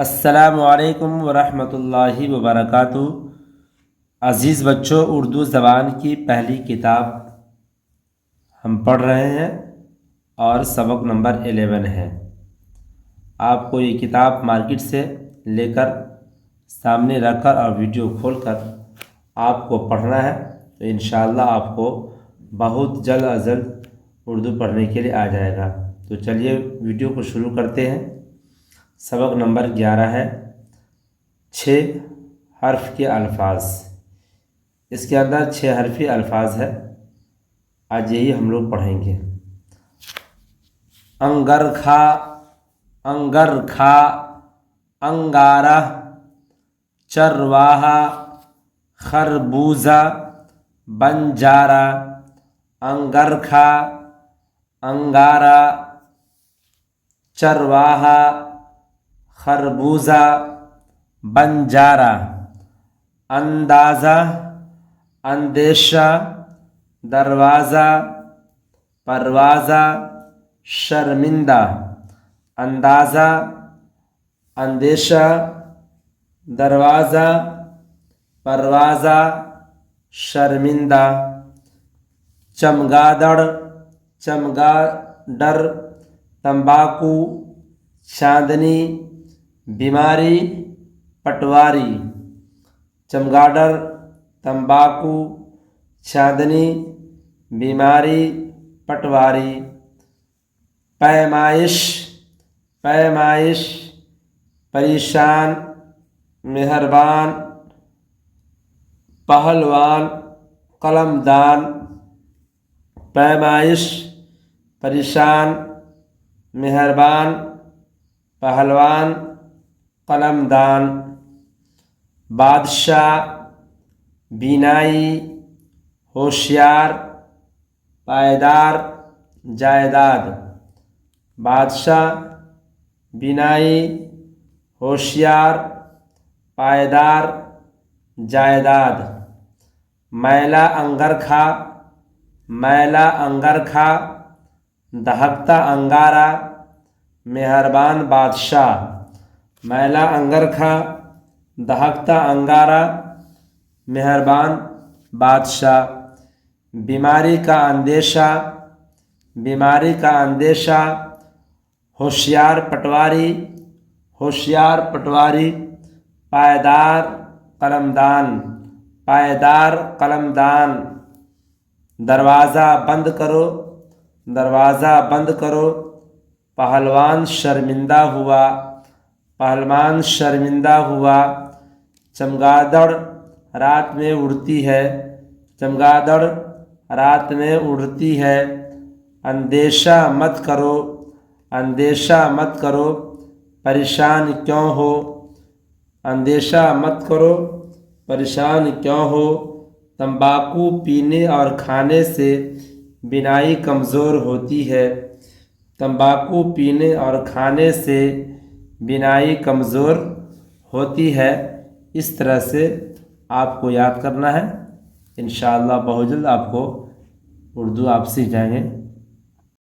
السلام علیکم ورحمۃ اللہ وبرکاتہ۔ عزیز بچوں، اردو زبان کی پہلی کتاب ہم پڑھ رہے ہیں اور سبق نمبر 11 ہے۔ آپ کو یہ کتاب مارکیٹ سے لے کر سامنے رکھ کر اور ویڈیو کھول کر آپ کو پڑھنا ہے، تو انشاءاللہ آپ کو بہت جلد از جلد اردو پڑھنے کے لیے آ جائے گا۔ تو چلیے ویڈیو کو شروع کرتے ہیں۔ سبق نمبر 11 ہے 6 حرف کے الفاظ۔ اس کے اندر 6 حرفی الفاظ ہے، آج یہی ہم لوگ پڑھیں گے۔ انگرکھا، انگرکھا، انگارہ، چرواہا، خربوزہ، بنجارہ۔ انگرکھا، انگارہ، چرواہا، خربوزہ، بنجارہ۔ اندازہ، اندیشہ، دروازہ، پروازہ، شرمندہ۔ اندازہ، اندیشہ، دروازہ، پروازہ، شرمندہ۔ چمگادڑ، چمگادڑ، تمباکو، چاندنی، بیماری، پٹواری۔ چمگادڑ، تمباکو، چاندنی، بیماری، پٹواری۔ پیمائش، پیمائش، پریشان، مہربان، پہلوان، قلمدان۔ پیمائش، پریشان، مہربان، پہلوان، قلمدان۔ بادشاہ، بینائی، ہوشیار، پائیدار، جائیداد۔ بادشاہ، بینائی، ہوشیار، پائیدار، جائیداد۔ میلہ انگرکھا، میلہ انگرکھا، دہکتا انگارہ، مہربان بادشاہ۔ میلہ انگرکھا، دہکتا انگارہ، مہربان بادشاہ۔ بیماری کا اندیشہ، بیماری کا اندیشہ، ہوشیار پٹواری، ہوشیار پٹواری۔ پائیدار قلمدان، پائیدار قلمدان۔ دروازہ بند کرو، دروازہ بند کرو، پہلوان شرمندہ ہوا، پہلوان شرمندہ ہوا۔ چمگادڑ رات میں اڑتی ہے، چمگادڑ رات میں اڑتی ہے۔ اندیشہ مت کرو، اندیشہ مت کرو، پریشان کیوں ہو؟ اندیشہ مت کرو، پریشان کیوں ہو؟ تمباکو پینے اور کھانے سے بینائی کمزور ہوتی ہے، تمباکو پینے اور کھانے سے بینائی کمزور ہوتی ہے۔ اس طرح سے آپ کو یاد کرنا ہے، انشاءاللہ بہت جلد آپ کو اردو آپ سیکھ جائیں گے۔